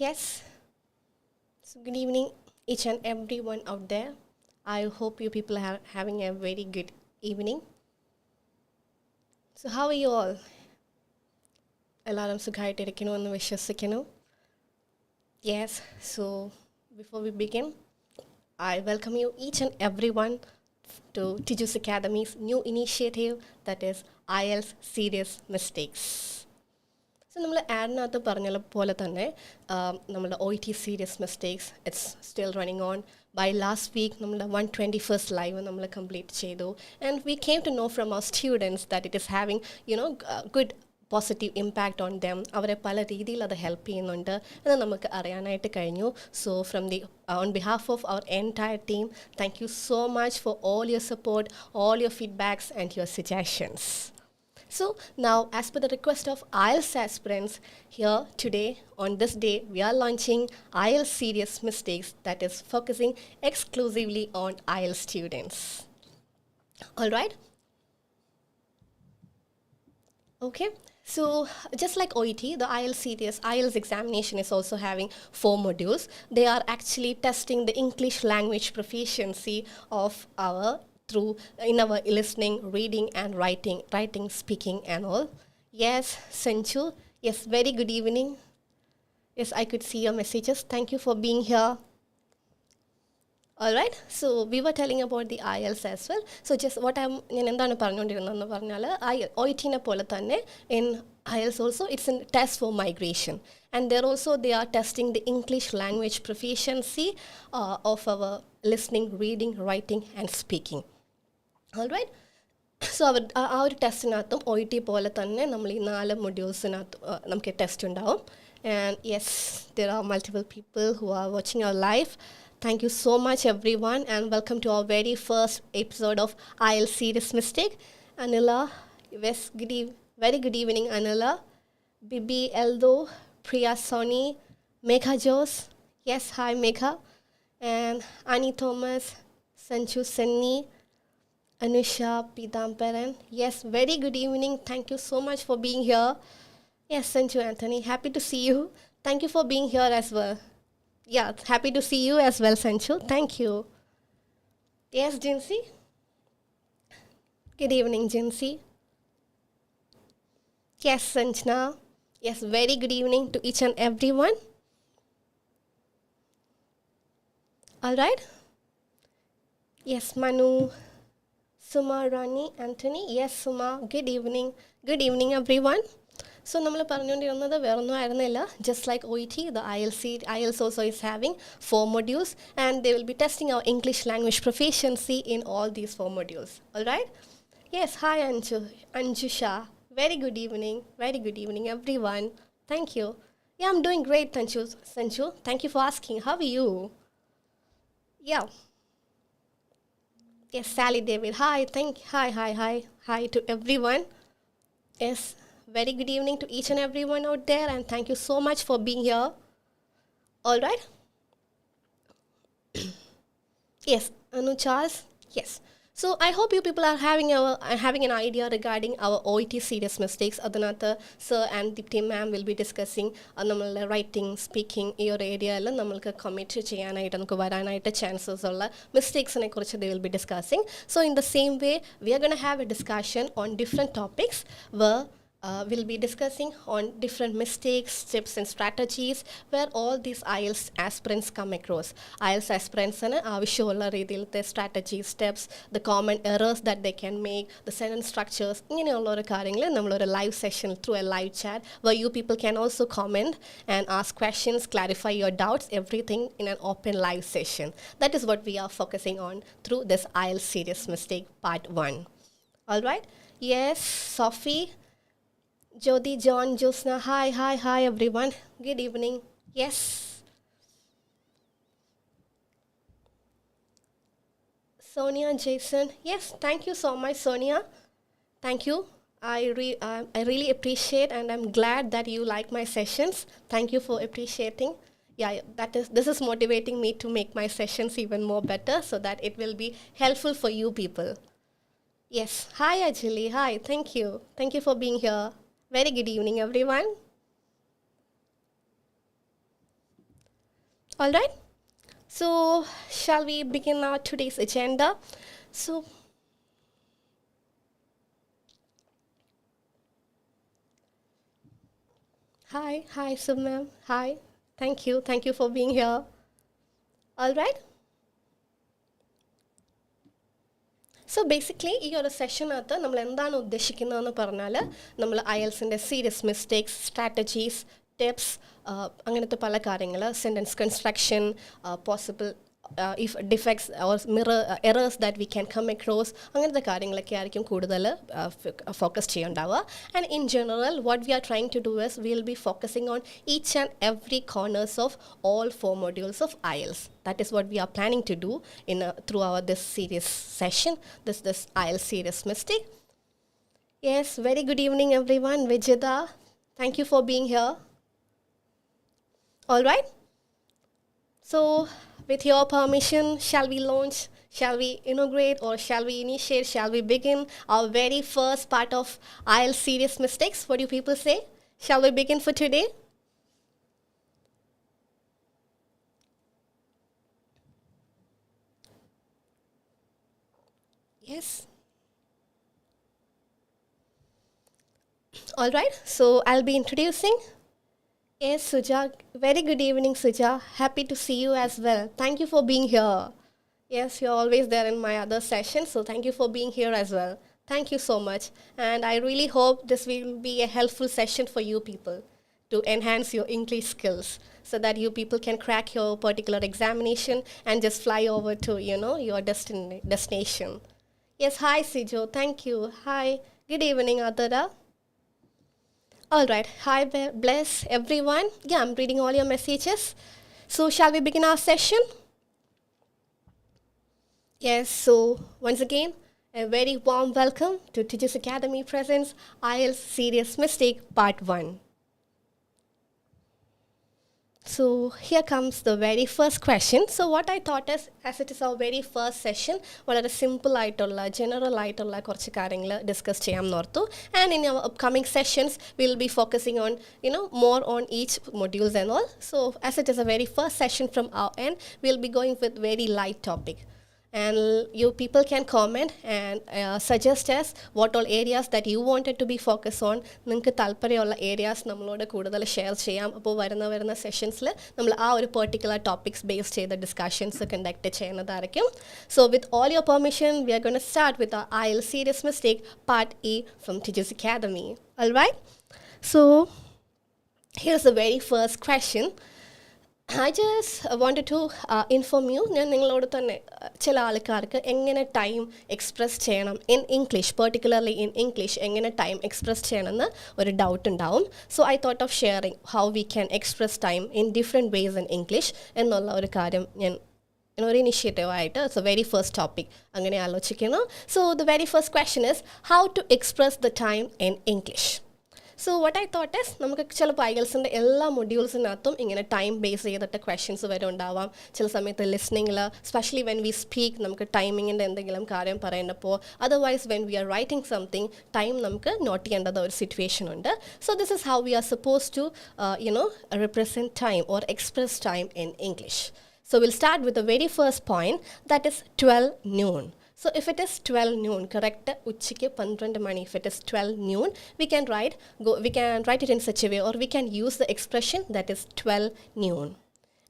Yes. So good evening, each and everyone out there. I hope you people are having a very good evening. So how are you all? എല്ലാവരും സുഖമായിട്ടിരിക്കണോ എന്ന് വിശ്വസിക്കുന്നു. Yes, so before we begin, I welcome you each and everyone to Tiju's Academy's new initiative, that is IELTS Serious Mistakes. So നമ്മൾ ആഡിനകത്ത് പറഞ്ഞ പോലെ തന്നെ നമ്മളുടെ OET Serious Mistakes, it's still running on. By last week, നമ്മളുടെ 121st live നമ്മൾ complete ചെയ്തു. And we came to know from our students that it is having, good positive impact on them. അവരെ പല രീതിയിൽ അത് ഹെൽപ്പ് ചെയ്യുന്നുണ്ട് എന്ന് നമുക്ക് അറിയാനായിട്ട് കഴിഞ്ഞു. So from the on behalf of our entire team, thank you so much for all your support, all your feedbacks and your suggestions. So now, as per the request of IELTS aspirants, here today, on this day, we are launching IELTS Serious Mistakes, that is focusing exclusively on IELTS students. All right? Okay. So just like OET, the IELTS examination is also having 4 modules. They are actually testing the English language proficiency of in our listening, reading and writing, speaking and all. Yes, Sanchu. Yes, very good evening. Yes, I could see your messages. Thank you for being here. All right, so we were telling about the IELTS as well. So just what ഞാൻ എന്താണ് പറഞ്ഞുകൊണ്ടിരുന്നതെന്ന് പറഞ്ഞാൽ OET-നെ പോലെ തന്നെ in IELTS also it's a test for migration, and there also they are testing the English language proficiency of our listening, reading, writing and speaking. All right, so ആ ഒരു ടെസ്റ്റിനകത്തും OET പോലെ തന്നെ നമ്മൾ ഈ 4 modules-നകത്ത് നമുക്ക് ടെസ്റ്റ് ഉണ്ടാവും. And yes, there are multiple people who are watching our live. Thank you so much everyone, and welcome to our very first episode of IELTS Serious Mistake. Anila, yes, very good evening Anila, Bibi Eldo, Priya Soni, Megha Jos, yes, hi Megha, and Annie Thomas, Sanchu Senni, Anusha Pidamperan, yes, very good evening, thank you so much for being here. Yes, Sanchu Anthony, happy to see you, thank you for being here as well. Yeah, happy to see you as well, Sanchu. Thank you. Yes, Jinsi. Good evening, Jinsi. Yes, Sanchna. Yes, very good evening to each and everyone. All right. Yes, Manu, Suma, Rani, Anthony. Yes, Suma. Good evening. Good evening, everyone. So നമ്മൾ പറഞ്ഞുകൊണ്ടിരുന്നത് വേറൊന്നും ആയിരുന്നില്ല, just like OET, the IELTS also is having 4 modules, and they will be testing our English language proficiency in all these 4 modules. All right? Yes, hi Anjusha. Very good evening everyone. Thank you. Yeah, I'm doing great, Sanchu. Thank you for asking. How are you? Yeah. Yes, Sally David. Hi to everyone. Yes. Very good evening to each and everyone out there, and thank you so much for being here. All right. Yes, Anu Charles. Yes. So I hope you people are having an idea regarding our OET serious mistakes. Adanatha sir and Dipti ma'am will be discussing nammal writing, speaking ee or area la nammalku commit cheyanayittu namukku varanayittu chances ulla mistakes ne kurichu they will be discussing. So in the same way, we are going to have a discussion on different topics where we'll be discussing on different mistakes, tips and strategies where all these IELTS aspirants come across. IELTS aspirants ആവശ്യമുള്ള രീതിയിലത്തെ strategies, steps, the common errors that they can make, the sentence structures, ഇങ്ങനെയുള്ള ഒരു കാര്യങ്ങൾ നമ്മളൊരു live session through a live chat where you people can also comment and ask questions, clarify your doubts, everything in an open live session. That is what we are focusing on through this IELTS Serious Mistake Part 1. All right? Yes, Sophie, Jyoti, John, Josna, hi everyone. Good evening. Yes. Sonia, Jason. Yes, thank you so much, Sonia. Thank you. I really appreciate, and I'm glad that you like my sessions. Thank you for appreciating. Yeah, this is motivating me to make my sessions even more better so that it will be helpful for you people. Yes. Hi, Ajali. Hi. Thank you. Thank you for being here. Very good evening, everyone. All right. So, shall we begin our today's agenda? So, hi, Sub ma'am. Hi. Thank you for being here. All right. So basically ഈ ഒരു സെഷനകത്ത് നമ്മൾ എന്താണ് ഉദ്ദേശിക്കുന്നതെന്ന് പറഞ്ഞാൽ നമ്മൾ IELTSൻ്റെ serious mistakes strategies tips അങ്ങനത്തെ പല കാര്യങ്ങൾ sentence construction possible if defects or errors that we can come across അങ്ങനത്തെ കാര്യങ്ങളൊക്കെ ആയിരിക്കും കൂടുതൽ ഫോക്കസ് ചെയ്യുന്നുണ്ടാവുക and in general what we are trying to do is will be focusing on each and every corners of all 4 modules of IELTS. That is what we are planning to do through our this serious session, this IELTS serious mistake. Yes, very good evening everyone. Vijita, thank you for being here. All right. So, with your permission, shall we launch? Shall we inaugurate or shall we initiate? Shall we begin our very first part of IELTS serious mistakes? What do you people say? Shall we begin for today? Yes. All right. So I'll be introducing. Yes, Suja. Very good evening, Suja. Happy to see you as well. Thank you for being here. Yes, you're always there in my other sessions, so thank you for being here as well. Thank you so much. And I really hope this will be a helpful session for you people to enhance your English skills so that you people can crack your particular examination and just fly over to, your destination. Yes, hi, Sijo. Thank you. Hi. Good evening, Adara. All right. Hi, bless everyone. Yeah, I'm reading all your messages. So, shall we begin our session? Yes, so once again, a very warm welcome to Tiju's Academy presents IELTS Serious Mistake Part 1. So here comes the very first question. So what I thought is, as it is our very first session, വളരെ simple ആയിട്ടുള്ള general ആയിട്ടുള്ള കുറച്ച് കാര്യങ്ങൾ discuss ചെയ്യാം എന്നോർത്തു and in our upcoming sessions will be focusing on more on each modules and all. So as it is a very first session from our end, we'll be going with very light topic. And you people can comment and suggest us what all areas that you wanted to be focused on. നിങ്ങൾക്ക് താല്പര്യമുള്ള areas നമ്മളോട് കൂടുതൽ share ചെയ്യാം. അപ്പോൾ വരുന്ന സെഷൻസിൽ നമ്മൾ ആ ഒരു പെർട്ടിക്കുലർ ടോപ്പിക്സ് ബേസ് ചെയ്ത ഡിസ്കഷൻസ് കണ്ടക്ട് ചെയ്യുന്നതായിരിക്കും. So with all your permission, we are going to start with our IELTS Serious Mistake Part A from Tiju's Academy. All right? So here's the very first question. I just wanted to inform you, ഞാൻ നിങ്ങളോട് തന്നെ ചില ആൾക്കാർക്ക് എങ്ങനെ time express ചെയ്യണം in English particularly in English എങ്ങനെ time express ചെയ്യണമെന്ന് ഒരു ഡൗട്ട് ഉണ്ടാവും. So I thought of sharing how we can express time in different ways in English എന്നുള്ള ഒരു കാര്യം ഞാൻ ഒരു ഇനിഷ്യേറ്റീവായിട്ട് it's a very first topic അങ്ങനെ ആലോചിക്കുന്നു. So the very first question is how to express the time in English. So what I thought is നമുക്ക് ചിലപ്പോൾ IELTSൻ്റെ എല്ലാ മൊഡ്യൂൾസിനകത്തും ഇങ്ങനെ ടൈം ബേസ് ചെയ്തിട്ട് ക്വസ്റ്റ്യൻസ് വരെ ഉണ്ടാവാം. ചില സമയത്ത് ലിസ്ണിങ്ങിൽ സ്പെഷ്യലി വെൻ വി സ്പീക്ക് നമുക്ക് ടൈമിങ്ങിൻ്റെ എന്തെങ്കിലും കാര്യം പറയേണ്ടപ്പോൾ otherwise when we are writing something time നമുക്ക് നോട്ട് ചെയ്യേണ്ടത് ഒരു സിറ്റുവേഷൻ ഉണ്ട്. So this is how we are suppose to represent time or express time in English. So we'll start with the very first point, that is 12 noon. So if it is 12 noon, correct, uchikku 12 mani, if it is 12 noon, we can write it in such a way, or we can use the expression that is 12 noon.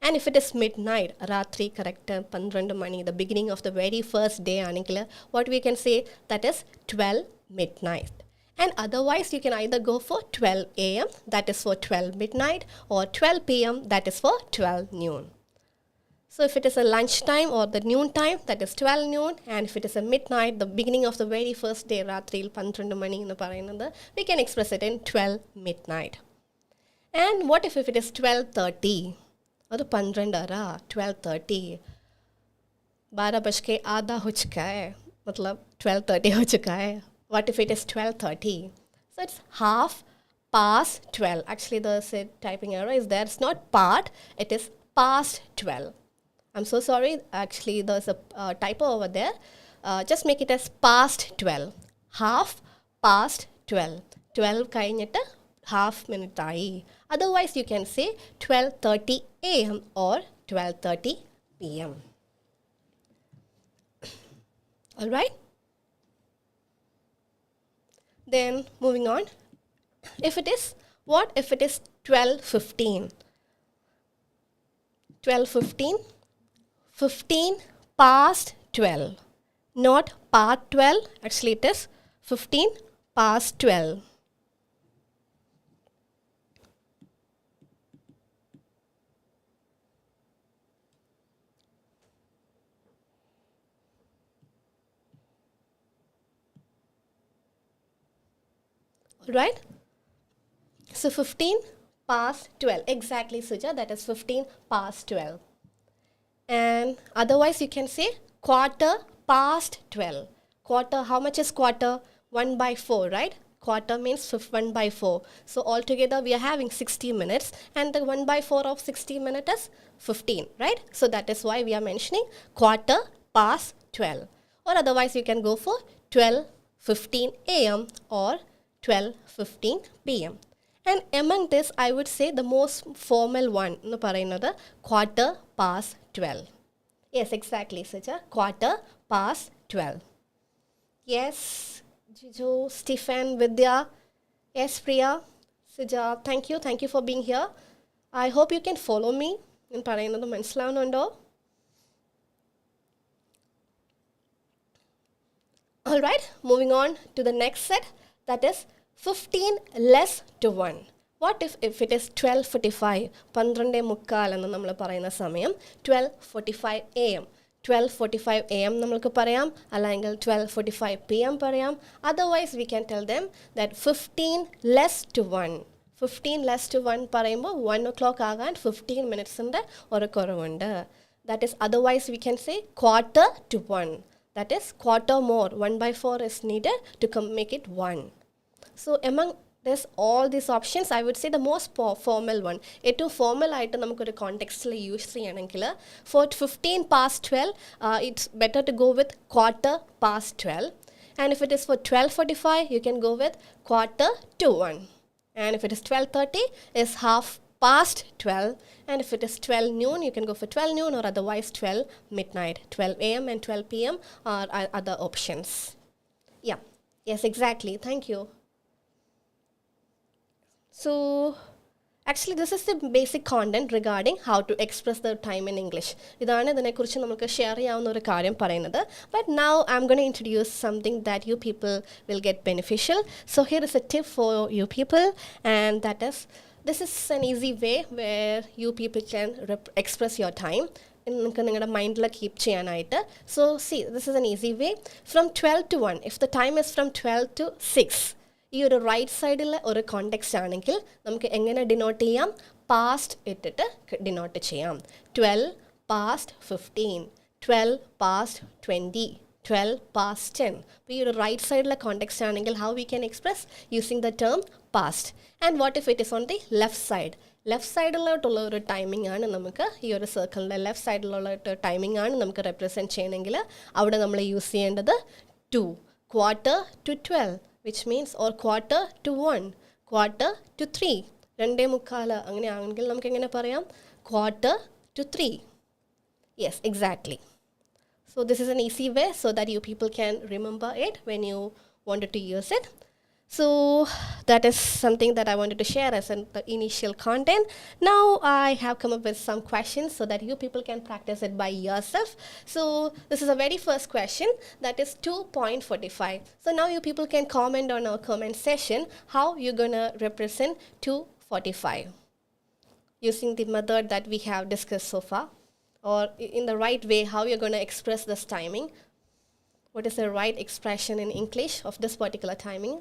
And if it is midnight, ratri, correct, 12 mani, the beginning of the very first day aningila, what we can say, that is 12 midnight. And otherwise you can either go for 12 a.m., that is for 12 midnight, or 12 p.m., that is for 12 noon. So if it is a lunchtime or the noon time, that is 12 noon. And if it is a midnight, the beginning of the very first day, ratril 12 mani ennu parayunnathu, we can express it in 12 midnight. And what if it is 12:30? Adu 12 ara 12:30. 12 बज के आधा हो चुका है, मतलब 12:30 हो चुका है. What if it is 12:30? So it's half past 12. Actually the typing error is there. It's not part, it is past 12. I'm so sorry, actually there's a typo over there. Just make it as past 12. Half past 12. 12 കഴിഞ്ഞിട്ട് half minute ആയി. Otherwise you can say 12:30 a.m. or 12:30 p.m. All right. Then moving on. What if it is 12:15? 12:15, 15 past 12. Not part 12, actually it is 15 past 12. Alright? So 15 past 12. Exactly, Suja, that is 15 past 12. And otherwise you can say quarter past 12. Quarter, how much is quarter? 1 by 4, right? Quarter means 1 by 4. So altogether we are having 60 minutes and the 1 by 4 of 60 minutes is 15, right? So that is why we are mentioning quarter past 12. Or otherwise you can go for 12:15 a.m. or 12:15 p.m. And among this, I would say the most formal one, എന്ന് പറയുന്നത് quarter past 12. Yes, exactly, Suja. Quarter past 12. Yes, Tiju, Stephen, Vidya. Yes, Priya, Suja. Thank you for being here. I hope you can follow me. എന്ന് പറയുന്നത് മനസ്സിലാവുന്നുണ്ടോ? Alright, moving on to the next set, that is 15 less to 1. What if it is 12:45? 12:45 എന്ന് നമ്മൾ പറയുന്ന സമയം 12:45 AM. 12:45 AM നമ്മൾക്ക് പറയാം, അല്ലെങ്കിൽ 12:45 PM പറയാം. Otherwise we can tell them that 15 less to 1. 15 less to 1 പറയുമ്പോൾ 1 o'clock ആകാൻ 15 minutes-ൻ്റെ ഒരു കുറവുണ്ട്. That is, otherwise we can say quarter to 1. That is, quarter more. 1 by 4 is needed to make it 1. So among this, all these options, I would say the most formal one. ഏറ്റവും formal ആയിട്ട് നമുക്കൊരു കോണ്ടെക്സ്റ്റിൽ use ചെയ്യണമെങ്കിൽ for 15 past 12, it's better to go with quarter past 12. And if it is for 12:45, you can go with quarter to 1. And if it is 12:30, it's half past 12. And if it is 12 noon, you can go for 12 noon or otherwise 12 midnight. 12 a.m. and 12 p.m. are other options. Yeah. Yes, exactly. Thank you. So, actually this is the basic content regarding how to express the time in English. ഇതാണ് ഇതിനെക്കുറിച്ച് നമുക്ക് share ചെയ്യാവുന്ന ഒരു കാര്യം പറയുന്നത്. But now I'm going to introduce something that you people will get beneficial. So here is a tip for you people, and that is, this is an easy way where you people can express your time. നിങ്ങൾക്ക് നിങ്ങളുടെ മൈൻഡിൽ keep ചെയ്യാനായിട്ട്. So see, this is an easy way. From 12 to 1, if the time is from 12 to 6, ഈ ഒരു right സൈഡിലെ ഒരു context ആണെങ്കിൽ നമുക്ക് എങ്ങനെ ഡിനോട്ട് ചെയ്യാം? പാസ്റ്റ് ഇട്ടിട്ട് ഡിനോട്ട് ചെയ്യാം. 12 past 15, 12 past 20, 12 past 10. അപ്പോൾ ഈ ഒരു റൈറ്റ് സൈഡിലെ കോണ്ടെക്സ്റ്റ് ആണെങ്കിൽ how we can express using the term past. And what if it is on the left side? Left സൈഡിലോട്ടുള്ള ഒരു ടൈമിംഗ് ആണ് നമുക്ക്, ഈ ഒരു സർക്കിളിൻ്റെ ലെഫ്റ്റ് സൈഡിലുള്ള ടൈമിംഗ് ആണ് നമുക്ക് റെപ്രസെൻറ്റ് ചെയ്യണമെങ്കിൽ അവിടെ നമ്മൾ യൂസ് ചെയ്യേണ്ടത് 2, quarter to 12, which means, or quarter to 1, quarter to 3, 2:45 അങ്ങനെയാണെങ്കിൽ നമുക്ക് എങ്ങനെ പറയാം? Quarter to 3. Yes, exactly. So this is an easy way so that you people can remember it when you wanted to use it. So that is something that I wanted to share as the initial content. Now I have come up with some questions so that you people can practice it by yourself. So this is a very first question, that is 2.45. So now you people can comment on our comment session how you're going to represent 2:45 using the method that we have discussed so far, or in the right way how you're going to express this timing. What is the right expression in English of this particular timing?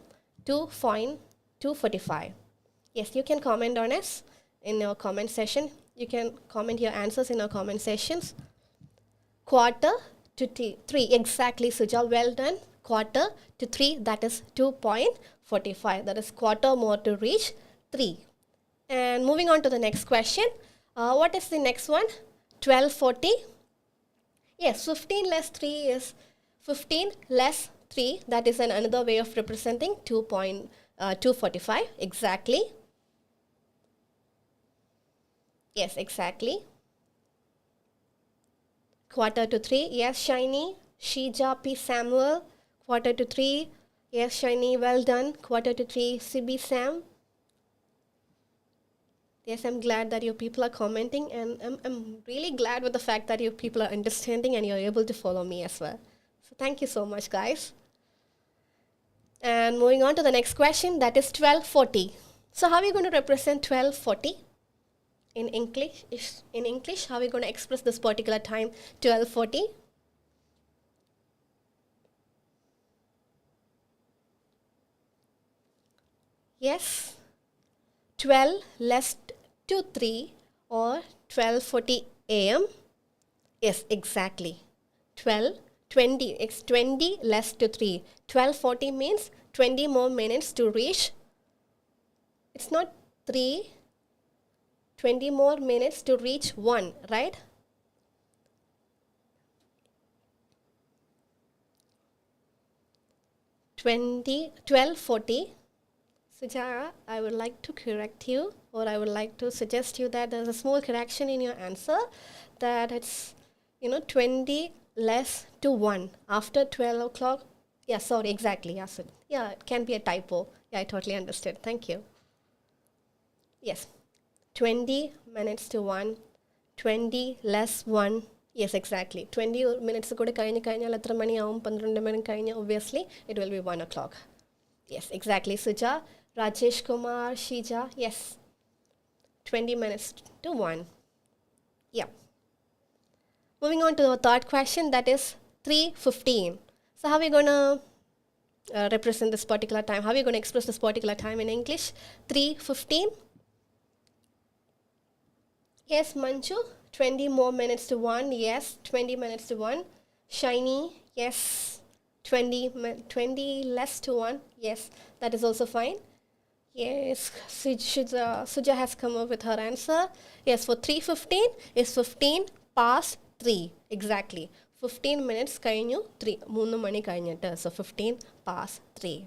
2:45. Yes, you can comment on us in your comment session. You can comment your answers in our comment sessions. Quarter to 3. Exactly, Suja. Well done. Quarter to 3, that is 2.45. That is quarter more to reach 3. And moving on to the next question. What is the next one? 12:40. Yes, 15 less 3 is 15 less 3. That is another way of representing 2.45. Exactly. Yes, exactly. Quarter to 3. Yes, Shiny. Shija P. Samuel. Quarter to 3. Yes, Shiny. Well done. Quarter to 3. CB Sam. Yes, I'm glad that you people are commenting, and I'm really glad with the fact that you people are understanding and you're able to follow me as well. So thank you so much, guys. And moving on to the next question, that is 1240. So how are you going to represent 1240 in English? In English, how are we going to express this particular time, 1240? Yes, 12 less to 3 or 12:40 a.m. Yes, exactly. 12, 20. It's 20 less to 3. 12:40 means 20 more minutes to reach. It's not 3, 20 more minutes to reach 1, right? Twenty 12:40. Sujara, I would like to correct you, or I would like to suggest you that there's a small correction in your answer, that it's 20 less to 1 after 12 o'clock. Yeah, sorry, exactly. Yeah, so, yeah, it can be a typo. Yeah, I totally understood. Thank you. Yes, 20 minutes to 1, 20 less 1. Yes, exactly. 20 minutes കൂടെ കഴിഞ്ഞാൽ എത്ര മണിയാവും? 12 മണി കഴിഞ്ഞാൽ obviously it will be 1 o'clock. Yes, exactly. Suja, Rajesh Kumar, Shija, yes. 20 minutes to 1. Yeah. Moving on to the third question, that is 3:15. So how are we going to represent this particular time? How are we going to express this particular time in English? 3:15. Yes, Manchu, 20 more minutes to 1. Yes, 20 minutes to 1. Shiny, yes. 20 less to 1. Yes, that is also fine. Yes, Suja has come up with her answer. Yes, for 3:15 is 15 past 3. Exactly. 15 minutes കഴിഞ്ഞു 3. 3 മണി കഴിഞ്ഞിട്ട്. So 15 past 3.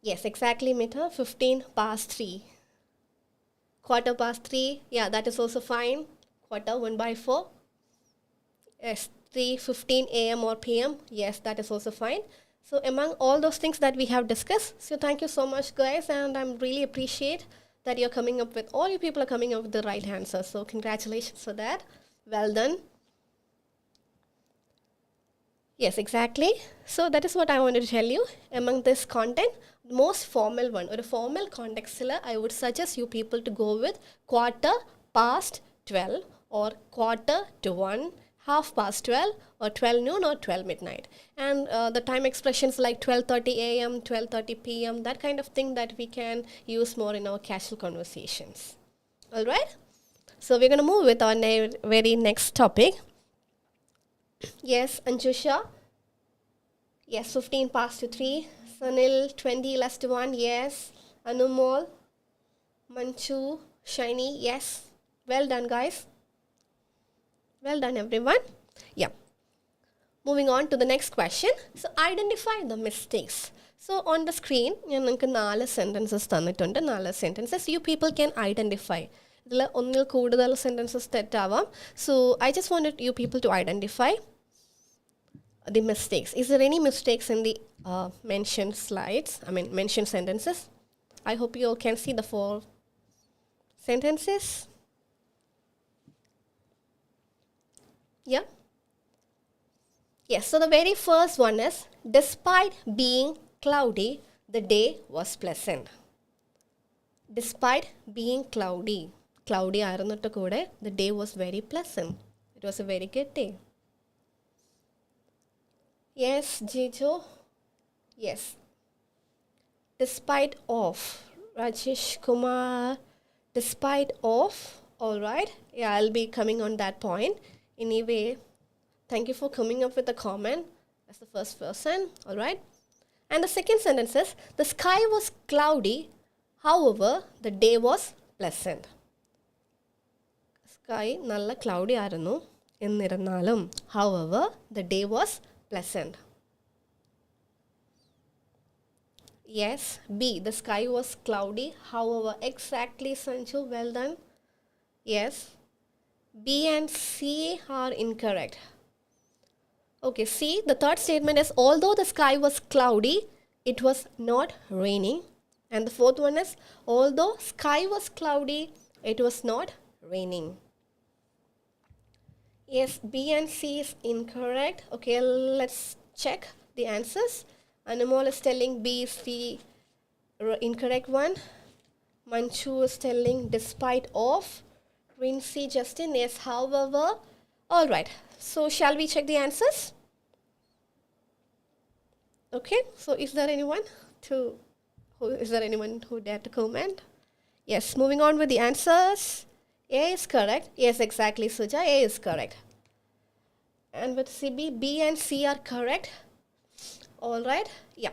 Yes, exactly, Mita. 15 past 3. Quarter past 3. Yeah, that is also fine. Quarter 1/4. Yes, 3:15 a.m. or p.m. Yes, that is also fine. So among all those things that we have discussed, so thank you so much, guys, and I'm really appreciate that you're coming up with, all you people are coming up with the right answer. So congratulations for that. Well done. Yes, exactly. So that is what I wanted to tell you. Among this content, most formal one, or a formal context, I would suggest you people to go with quarter past 12 or quarter to 1, half past 12 or 12 noon or 12 midnight. And the time expressions like 12:30 a.m., 12:30 p.m., that kind of thing that we can use more in our casual conversations. All right? So we're going to move with our very next topic. Yes, Anjusha. Yes, 15 past to 3. Sanil, 20 less to 1. Yes. Anumol. Manchu. Shiny. Yes. Well done, guys. Well done, everyone. Yeah. Moving on to the next question. So, identify the mistakes. So, on the screen, ഞാൻ നിങ്ങൾക്ക് 4 sentences തന്നിട്ടുണ്ട്. 4 sentences you people can identify. ഇതിൽ ഒന്നിൽ കൂടുതൽ sentences തെറ്റാവാം. So, I just wanted you people to identify the mistakes. Is there any mistakes in the mentioned slides? Mentioned sentences? I hope you all can see the 4 sentences. Yeah? Yes, so the very first one is, despite being cloudy, the day was pleasant. Despite being cloudy ആയിരുന്നിട്ട് കൂടെ, the day was very pleasant. It was a very good day. Yes, Jijo. Yes. Despite of. Rajesh Kumar. Despite of. All right. Yeah, I'll be coming on that point. Anyway, thank you for coming up with a comment. That's the first person. All right. And the second sentence is, the sky was cloudy. However, the day was pleasant. Sky nalla cloudy ആയിരുന്നു എന്നിരുന്നാലും, however, the day was pleasant. Yes, B. The sky was cloudy. However, exactly, Sanju. Well done. Yes. B and C are incorrect. Okay, C, the third statement is although the sky was cloudy, it was not raining. And the fourth one is although sky was cloudy, it was not raining. Yes, B and C is incorrect. Okay, let's check the answers. Anamol is telling B is the incorrect one. Manchu is telling despite of. Quincy Justin, yes, however. Alright, so shall we check the answers? Okay, so is there anyone who dare to comment? Yes, moving on with the answers. A is correct. Yes, exactly, Suja. A is correct. And with CB, B and C are correct. Alright, yeah.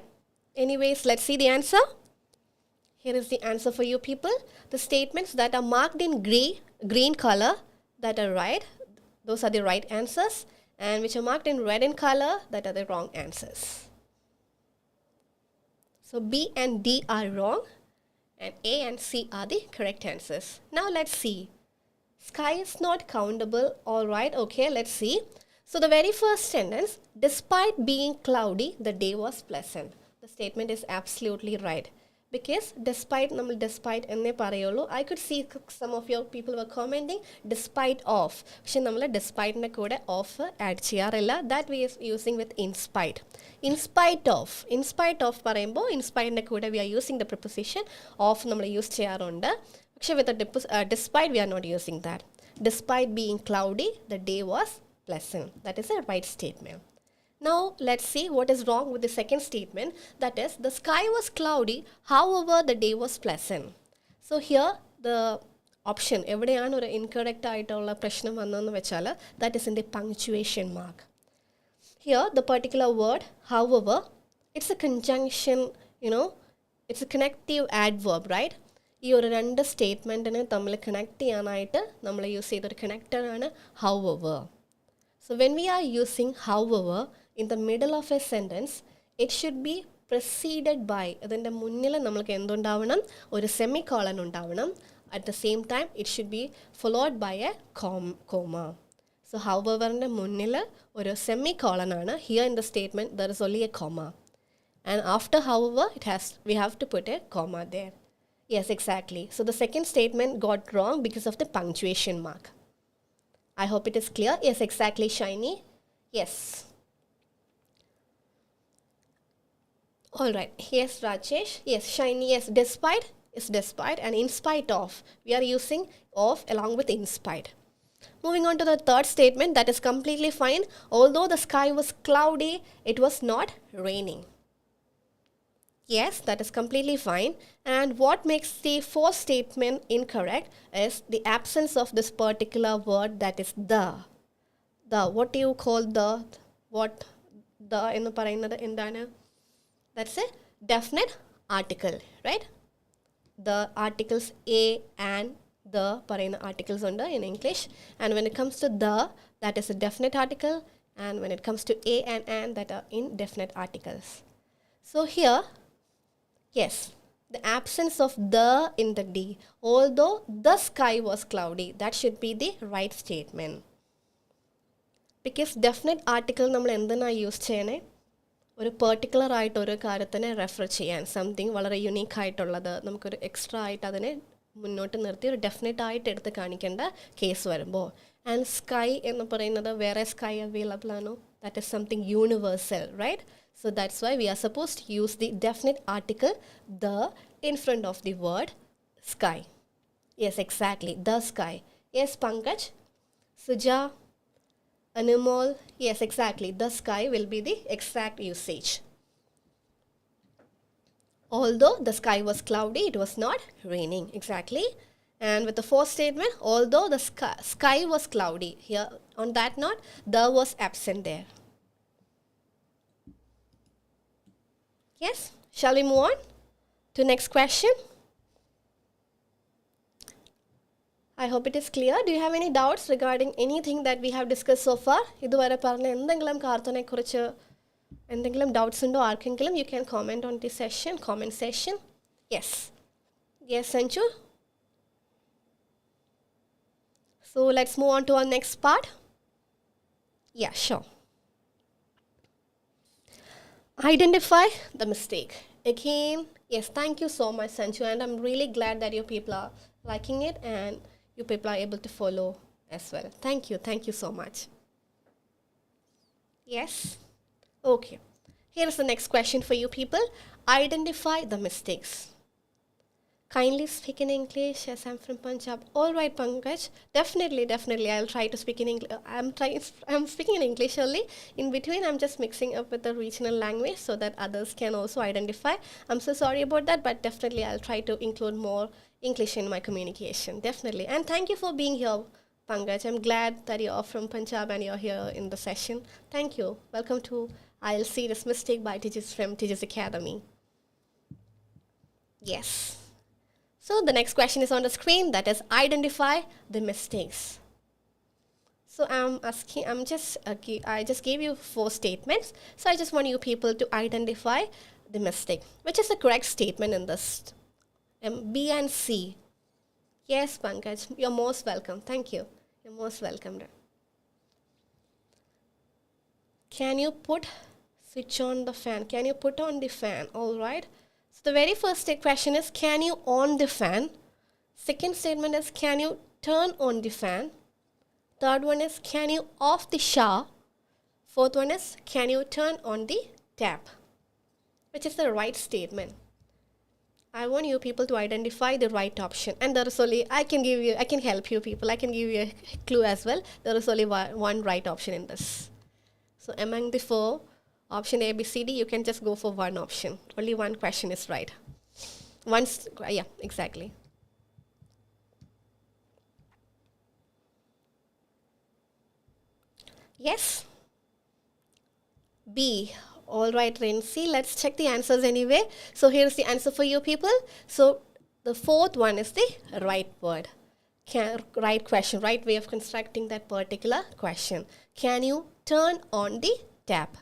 Anyways, let's see the answer. Here is the answer for you people. The statements that are marked in green color that are right, those are the right answers. And which are marked in red in color, that are the wrong answers. So B and D are wrong. And A and C are the correct answers. Now let's see. Sky is not countable. Alright, okay, let's see. So the very first sentence, despite being cloudy, the day was pleasant. The statement is absolutely right. Because despite enne parayollu, I could see some of your people were commenting despite of. പക്ഷെ നമ്മൾ despite നെ കൂടെ of add ചെയ്യാറില്ല. That we is using with in spite. In spite of പറയുമ്പോൾ in spite നെ കൂടെ we are using the preposition of നമ്മൾ use ചെയ്യാറുണ്ട്. പക്ഷെ with a despite we are not using that. Despite being cloudy, the day was pleasant. That is a right statement. Now let's see what is wrong with the second statement. That is, the sky was cloudy, however the day was pleasant. So here the option, എവിടെയാണ് ഒരു incorrect ആയിട്ടുള്ള പ്രശ്നം വന്നതെന്ന് വെച്ചാൽ, that is in the punctuation mark. Here the particular word, however, it's a conjunction, it's a connective adverb, right? ഈ ഒരു രണ്ട് സ്റ്റേറ്റ്മെൻറ്റിനെ തമ്മിൽ കണക്ട് ചെയ്യാനായിട്ട് നമ്മൾ യൂസ് ചെയ്തൊരു കണക്ടറാണ് however. So when we are using however in the middle of a sentence, it should be preceded by, അതിൻ്റെ മുന്നിൽ നമ്മൾക്ക് എന്തുണ്ടാവണം, ഒരു semicolon ഉണ്ടാവണം. At the same time, it should be followed by a comma. So howeverൻ്റെ മുന്നിൽ ഒരു semicolon ആണ്. Here in the statement, there is only a comma. And after however, we have to put a comma there. Yes, exactly. So the second statement got wrong because of the punctuation mark. I hope it is clear. Yes, exactly, Shiny. Yes. Alright. Yes, Rajesh. Yes, Shiny. Yes, despite is despite and in spite of. We are using of along with in spite. Moving on to the third statement, that is completely fine. Although the sky was cloudy, it was not raining. Yes, that is completely fine. And what makes the fourth statement incorrect is the absence of this particular word, that is the. The, what do you call the? What the ennu parayunnathu endana? That's a definite article, right? The articles a and the parayunna articles under in English. And when it comes to the, that is a definite article. And when it comes to a and, that are indefinite articles. So here, yes, the absence of the in the D. Although the sky was cloudy, that should be the right statement. Because definite article നമ്മൾ എന്തിനാ use ചെയ്യണേ, ഒരു particular ആയിട്ട് ഒരു കാര്യത്തിനെ refer ചെയ്യാൻ, something വളരെ unique ആയിട്ടുള്ളത് നമുക്കൊരു എക്സ്ട്രാ ആയിട്ട് അതിനെ മുന്നോട്ട് നിർത്തി ഒരു ഡെഫിനറ്റ് ആയിട്ട് എടുത്ത് കാണിക്കേണ്ട കേസ് വരുമ്പോൾ. ആൻഡ് സ്കൈ എന്ന് പറയുന്നത് വേറെ സ്കൈ അവൈലബിൾ ആണോ, that is something universal, right? So that's why we are supposed to use the definite article the in front of the word sky. Yes, exactly, the sky. Yes, Pankaj, Suja, Animal. Yes, exactly, the sky will be the exact usage. Although the sky was cloudy, it was not raining. Exactly. And with the fourth statement, although the sky was cloudy, here on that note, the was absent there. Yes, shall we move on to next question? I hope it is clear. Do you have any doubts regarding anything that we have discussed so far? ഇതുവരെ പറഞ്ഞ എന്തെങ്കിലും കാര്യത്തിനെ കുറിച്ച് എന്തെങ്കിലും doubts ഉണ്ടോ ആർക്കെങ്കിലും? You can comment on this session, comment session. Yes. Yes, Sanchu? So let's move on to our next part. Yeah, sure. Identify the mistake. Again, yes, thank you so much, Sanju, and I'm really glad that you people are liking it and you people are able to follow as well. Thank you so much. Yes? Okay. Here's the next question for you people. Identify the mistakes. Kindly speak in English as I'm from Punjab. All right, Pankaj. Definitely. I'll try to speak in English. I'm speaking in English only. In between, I'm just mixing up with the regional language so that others can also identify. I'm so sorry about that, but definitely I'll try to include more English in my communication. Definitely. And thank you for being here, Pankaj. I'm glad that you're from Punjab and you're here in the session. Thank you. Welcome to IELTS Serious Mistake by Tiju from Tiju's Academy. Yes. So the next question is on the screen, that is identify the mistakes. So I just gave you 4 statements. So I just want you people to identify the mistake. Which is the correct statement in this? B and C. Yes, Pankaj, you're most welcome. Thank you. You're most welcome. Can you switch on the fan? Can you put on the fan? All right. So the very first question is, can you on the fan? Second statement is, can you turn on the fan? Third one is, can you off the shower? Fourth one is, can you turn on the tap? Which is the right statement? I want you people to identify the right option. And there is only, I can help you people. I can give you a clue as well. There is only one right option in this. So among the 4, option A, B, C, D, you can just go for one option. Only one question is right. Yeah, exactly. Yes? B. All right, Rincy, let's check the answers anyway. So here's the answer for you people. So the 4th one is the right word. Right question, right way of constructing that particular question. Can you turn on the tap?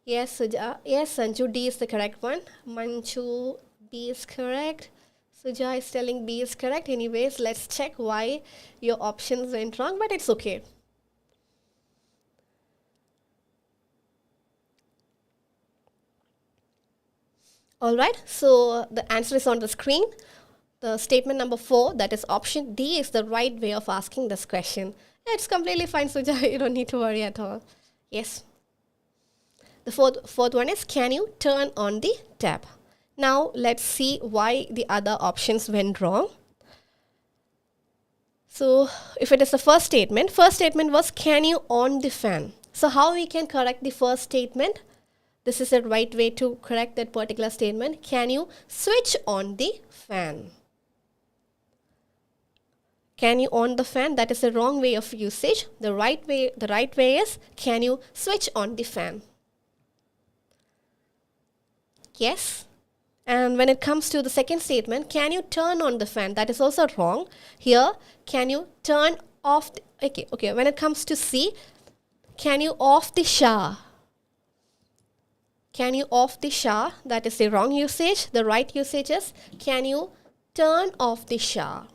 Yes, Suja. Yes, Sanju, D is the correct one. Manju, B is correct. Suja is telling B is correct. Anyways, let's check why your options went wrong, but it's okay. All right, so the answer is on the screen. The statement number 4, that is option D, is the right way of asking this question. It's completely fine, Suja. You don't need to worry at all. Yes. The fourth one is, can you turn on the tap? Now let's see why the other options went wrong. So if it is the first statement was, can you on the fan? So how we can correct the first statement? This is the right way to correct that particular statement. Can you switch on the fan? Can you on the fan? That is the wrong way of usage. The right way is, can you switch on the fan? Yes. And when it comes to the second statement, can you turn on the fan? That is also wrong. Here, can you turn off okay. When it comes to C, can you off the shower? Can you off the shower? That is the wrong usage. The right usage is, can you turn off the shower?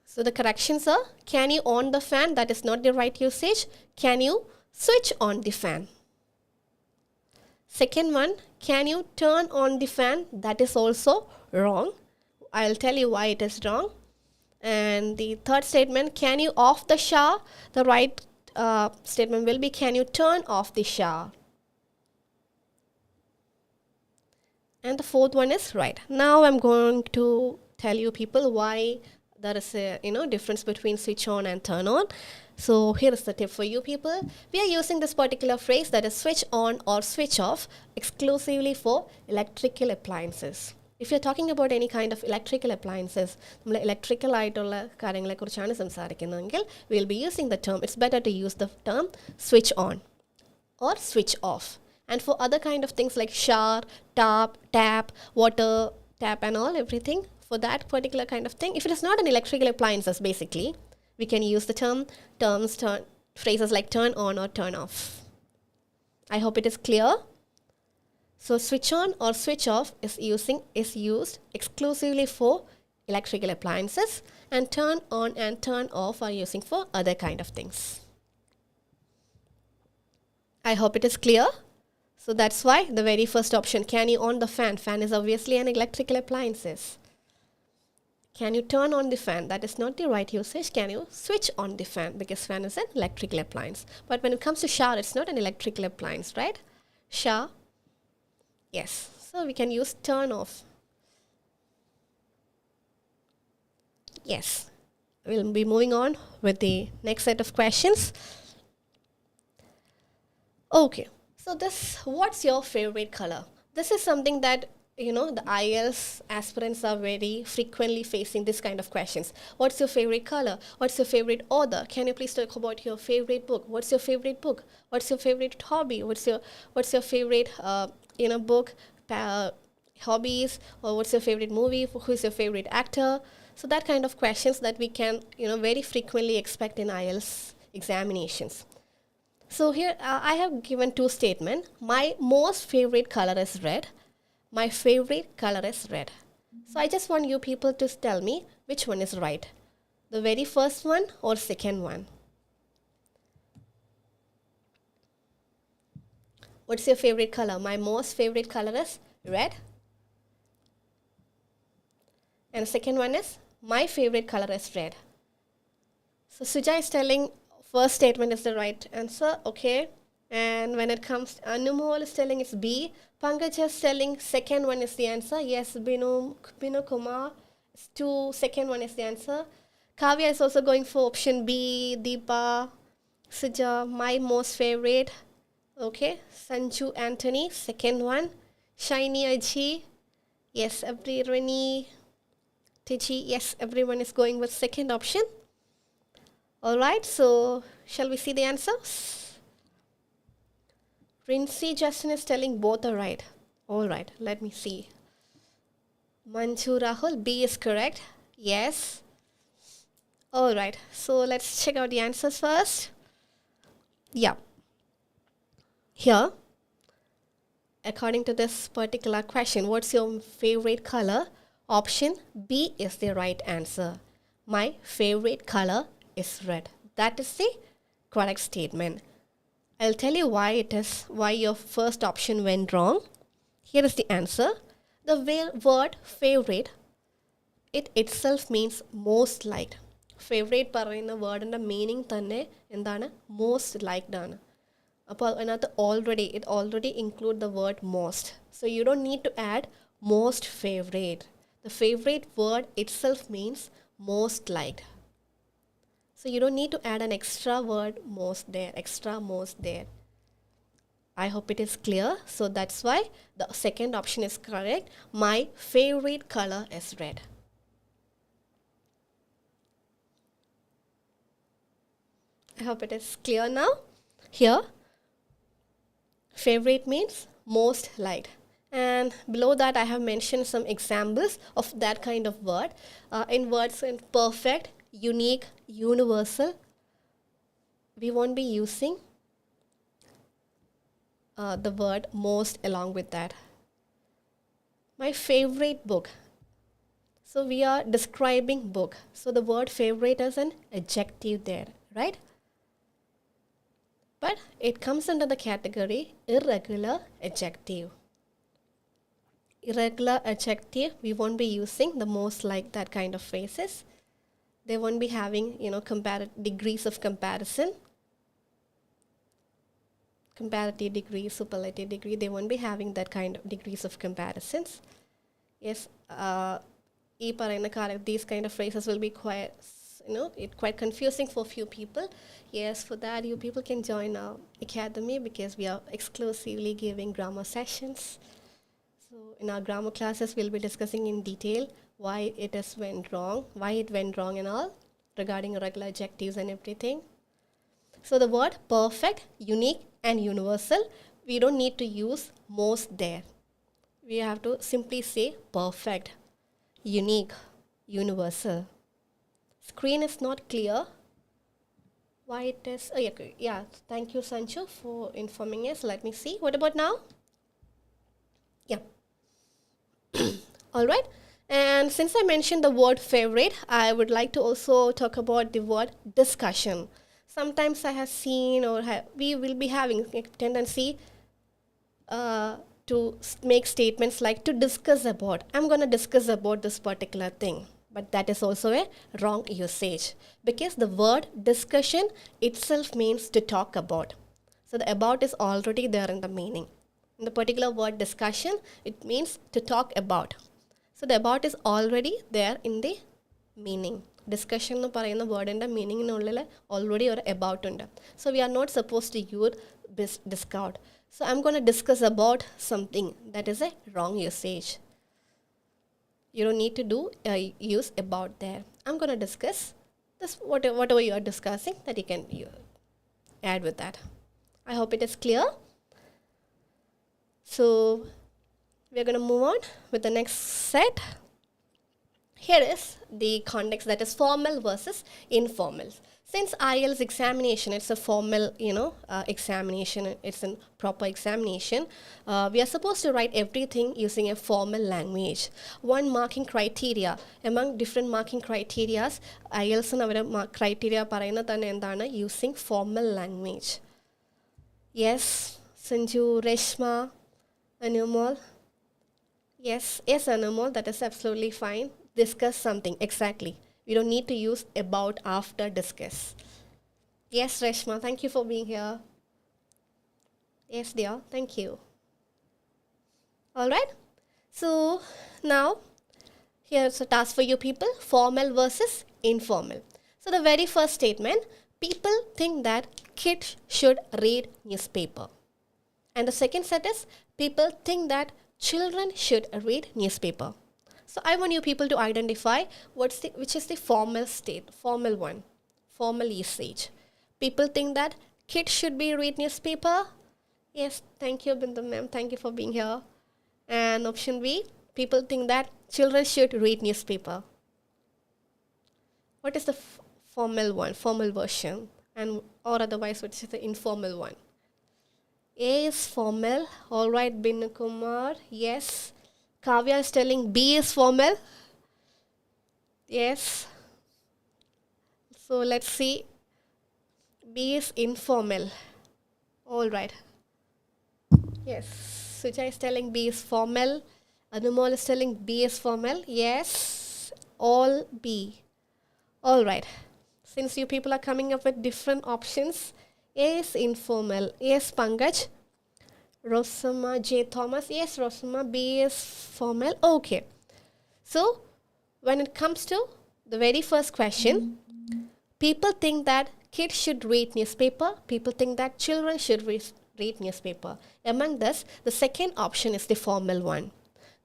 So the corrections are, can you on the fan? That is not the right usage. Can you switch on the fan? Second one, can you turn on the fan? That is also wrong. I'll tell you why it is wrong. And the third statement, can you off the shower? The right statement will be, can you turn off the shower? And the fourth one is right. Now I'm going to tell you people why there is a difference between switch on and turn on. So here is the tip for you people. We are using this particular phrase, that is switch on or switch off, exclusively for electrical appliances. If you're talking about any kind of electrical appliances, electrical we'll be using the term, it's better to use the term switch on or switch off. And for other kind of things like shower, tap, water tap and all, everything, for that particular kind of thing, if it is not an electrical appliances, basically, we can use the phrases like turn on or turn off. I hope it is clear. So switch on or switch off is used exclusively for electrical appliances, and turn on and turn off are using for other kind of things. I hope it is clear. So that's why the very first option, can you on the fan? Fan is obviously an electrical appliances. Can you turn on the fan? That is not the right usage. Can you switch on the fan? Because fan is an electrical appliance. But when it comes to shower, it's not an electrical appliance, right? Shower, yes. So we can use turn off. Yes. We'll be moving on with the next set of questions. Okay. So what's your favorite color? This is something that the IELTS aspirants are very frequently facing this kind of questions. What's your favorite color? What's your favorite author? Can you please talk about your favorite book? What's your favorite book? What's your favorite hobby? What's your favorite book, hobbies, or what's your favorite movie? Who's your favorite actor? So that kind of questions that we can very frequently expect in IELTS examinations. So here I have given two statements. My most favorite color is red. My favorite color is red. So I just want you people to tell me which one is right. The very first one or second one. What's your favorite color? My most favorite color is red. And the second one is, my favorite color is red. So Suja is telling first statement is the right answer. Okay. And when it comes, Anumol is telling it's B. Pankaj is telling second one is the answer. Yes, Binu Kumar, second one is the answer. Kavya is also going for option B. Deepa, Suja, my most favorite. Okay. Sanju Anthony, second one. Shiny Aji, yes, everyone. Tiji, yes, everyone is going with second option. Alright, so shall we see the answers? Rinsy Justin is telling both are right. Alright, let me see. Manju Rahul, B is correct. Yes. Alright, so let's check out the answers first. Yeah. Here, according to this particular question, what's your favorite color? Option B is the right answer. My favorite color is red. That is the correct statement. I'll tell you why your first option went wrong. Here is the answer. The word favorite, it itself means most liked. Favorite പറയുന്ന വേർഡിൻ്റെ meaning തന്നെ എന്താണ്? Most liked ആണ്. അപ്പോൾ അതിനകത്ത് it already include the word most. So you don't need to add most favorite. The favorite word itself means most liked. So you don't need to add an extra word most there. I hope it is clear. So that's why the second option is correct. My favorite color is red. I hope it is clear now. Here, favorite means most liked. And below that I have mentioned some examples of that kind of word. In words in perfect, unique, universal, we won't be using the word most along with that. My favorite book. So we are describing book. So the word favorite is an adjective there, right? But it comes under the category irregular adjective. Irregular adjective, we won't be using the most like that kind of phrases. They won't be having, degrees of comparison. Comparative degree, superlative degree, they won't be having that kind of degrees of comparisons. Yes, these kind of phrases will be quite confusing for few people. Yes, for that you people can join our academy because we are exclusively giving grammar sessions. So in our grammar classes we'll be discussing in detail why it went wrong and all regarding irregular adjectives and everything. So the word perfect, unique and universal, we don't need to use most there. We have to simply say perfect, unique, universal. Screen is not clear. Why it is? Yeah. Thank you, Sancho, for informing us. Let me see. What about now? Yeah. All right. And since I mentioned the word favorite, I would like to also talk about the word discussion. Sometimes I have seen we will be having a tendency to make statements like to discuss about. I'm going to discuss about this particular thing. But that is also a wrong usage because the word discussion itself means to talk about. So the about is already there in the meaning. In the particular word discussion, it means to talk about. So the about is already there in the meaning. Discussion എന്ന് പറയുന്ന വേർഡിൻ്റെ മീനിങ്ങിനുള്ളിൽ already ഒരു about ഉണ്ട്. So we are not supposed to use discount. So I'm going to discuss about something. That is a wrong usage. You don't need to use about there. I'm going to discuss this whatever you are discussing that you can add with that. I hope it is clear. So we're going to move on with the next set. Here is the context, that is formal versus informal. Since IELTS examination, it's a formal, examination, it's a proper examination, we are supposed to write everything using a formal language. One marking criteria, among different marking criterias, IELTS criteria parayna thanne endana using formal language. Yes, Sanju, Reshma, Anumol. Yes, Anumol, that is absolutely fine. Discuss something, exactly. We don't need to use about after discuss. Yes, Reshma, thank you for being here. Yes, dear, thank you. All right. So now, here's a task for you people, formal versus informal. So the very first statement, people think that kids should read newspaper. And the second set is, people think that children should read newspaper. So I want you people to identify which is the formal one, formal usage. People think that kids should be read newspaper. Yes, thank you, Bindu ma'am. Thank you for being here. And option B, people think that children should read newspaper. What is the formal one, formal version? And or otherwise, which is the informal one? A is formal. All right, Binu Kumar. Yes. Kavya is telling B is formal. Yes. So let's see. B is informal. All right. Yes. Suja is telling B is formal. Anumol is telling B is formal. Yes. All B. All right. Since you people are coming up with different options, A is informal. Yes, Pankaj. Rosama J. Thomas. Yes, Rosama. B is formal. Okay. So, when it comes to the very first question, people think that kids should read newspaper. People think that children should read newspaper. Among this, the second option is the formal one.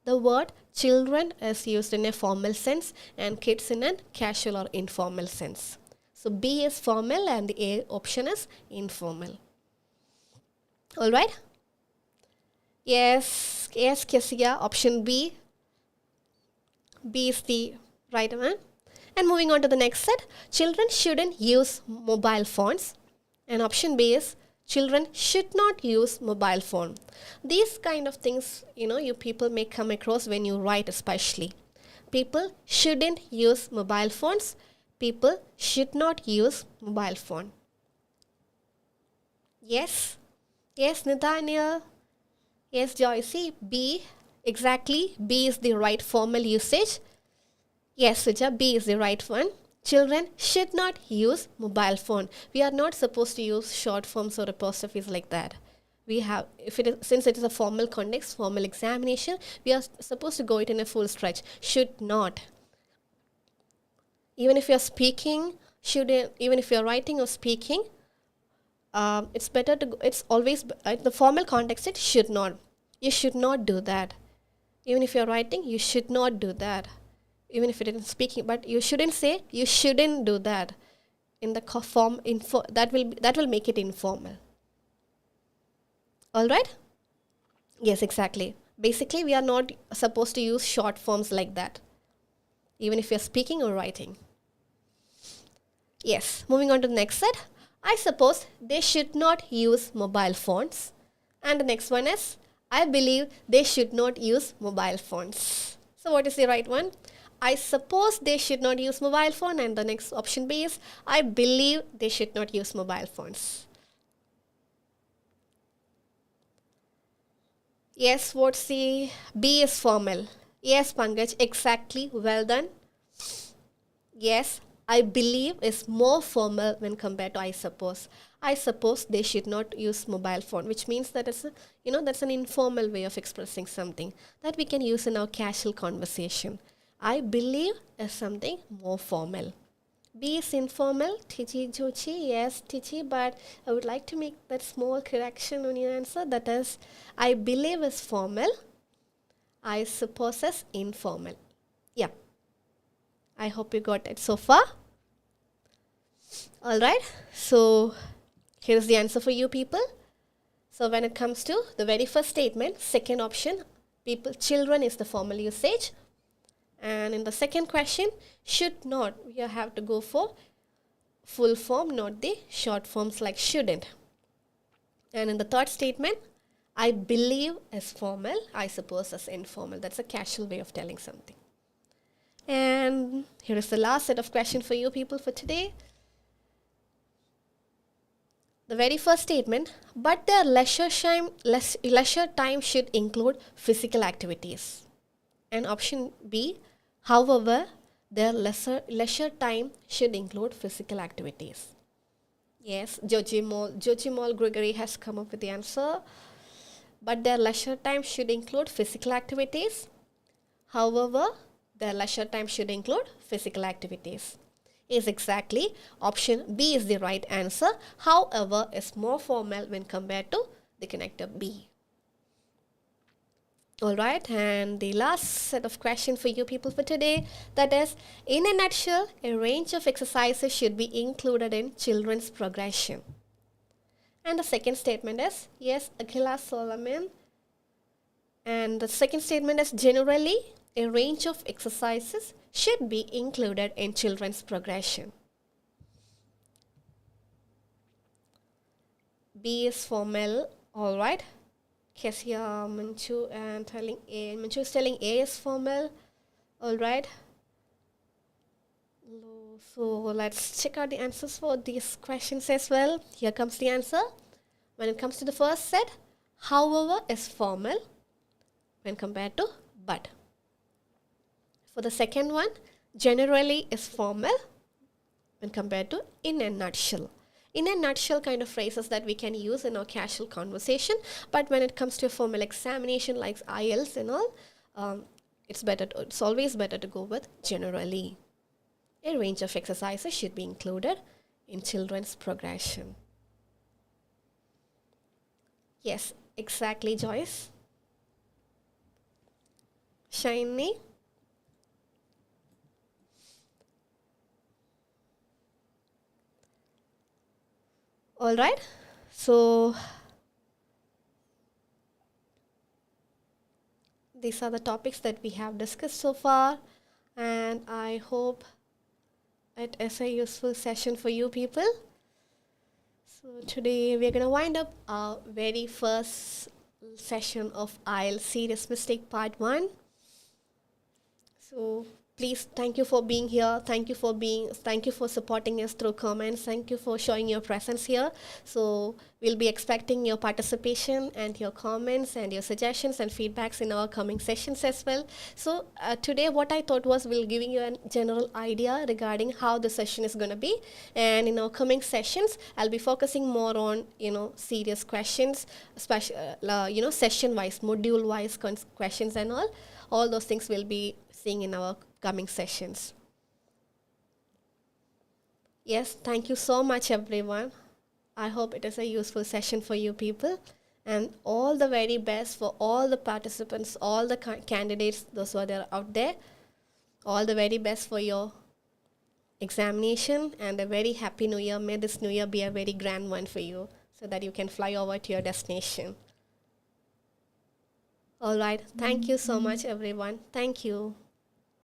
The word children is used in a formal sense and kids in a casual or informal sense. So, B is formal and the A option is informal. All right? Yes, Kesia, option B. B is the right one. And moving on to the next set, children shouldn't use mobile phones. And option B is children should not use mobile phone. These kind of things, you people may come across when you write especially. People shouldn't use mobile phones. People should not use mobile phone. Yes. Yes, Nathaniel. Yes, Joycey. B. Exactly. B is the right formal usage. Yes, Suja. B is the right one. Children should not use mobile phone. We are not supposed to use short forms or apostrophes like that. We have, since it is a formal context, formal examination, we are supposed to go it in a full stretch. Should not. Even if you're speaking, even if you're writing or speaking, it's better to, it's always, the formal context, it should not. You should not do that. Even if you're writing, you should not do that. Even if it isn't speaking, but you shouldn't say, you shouldn't do that. In the form, that will make it informal. All right? Yes, exactly. Basically, we are not supposed to use short forms like that, even if you're speaking or writing. Yes, moving on to the next set. I suppose they should not use mobile phones. And the next one is, I believe they should not use mobile phones. So what is the right one? I suppose they should not use mobile phone, and the next option B is I believe they should not use mobile phones. Yes, what's the B is formal. Yes, Pankaj, exactly. Well done. Yes, I believe is more formal when compared to I suppose. I suppose they should not use mobile phone, which means that it's that's an informal way of expressing something that we can use in our casual conversation. I believe is something more formal. B is informal. Tiji Jochi, yes, Tiji, but I would like to make that small correction on your answer. That is, I believe is formal. I suppose is informal. Yeah. I hope you got it so far. Alright, so here's the answer for you people. So when it comes to the very first statement, second option, children is the formal usage. And in the second question, should not, we have to go for full form, not the short forms like shouldn't. And in the third statement, I believe is formal, I suppose is informal. That's a casual way of telling something. And here is the last set of questions for you people for today. The very first statement, but their leisure time should include physical activities. And option B, however, their leisure time should include physical activities. Yes, Jochimol Gregory has come up with the answer. But their leisure time should include physical activities. However, their leisure time should include physical activities. Is exactly option B is the right answer. However, is more formal when compared to the connector B. Alright, and the last set of questions for you people for today, that is, in a nutshell, a range of exercises should be included in children's progression. And the second statement is, yes, Akhila Solomon. And the second statement is, generally, a range of exercises should be included in children's progression. B is formal, alright. Kesia Manchu and telling A. Manchu is telling A is formal, alright. So let's check out the answers for these questions as well. Here comes the answer. When it comes to the first set, however is formal when compared to but. For the second one, generally is formal when compared to in a nutshell. In a nutshell kind of phrases that we can use in our casual conversation, but when it comes to a formal examination like IELTS and all, it's always better to go with generally. A range of exercises should be included in children's progression. Yes, exactly, Joyce. Shiny. Alright, so these are the topics that we have discussed so far, and I hope it is a useful session for you people. So today we're going to wind up our very first session of IELTS Serious Mistake Part 1. So please, thank you for being here. Thank you for supporting us through comments. Thank you for showing your presence here. So we'll be expecting your participation and your comments and your suggestions and feedbacks in our coming sessions as well. So today what I thought was we'll giving you a general idea regarding how the session is going to be. And in our coming sessions, I'll be focusing more on, serious questions, session-wise, module-wise questions and all. All those things we'll be seeing in our coming sessions. Yes, thank you so much everyone. I hope it is a useful session for you people, and all the very best for all the participants, all the candidates, those who are there out there. All the very best for your examination, and a very happy new year. May this new year be a very grand one for you so that you can fly over to your destination. All right, thank you so much everyone. Thank you.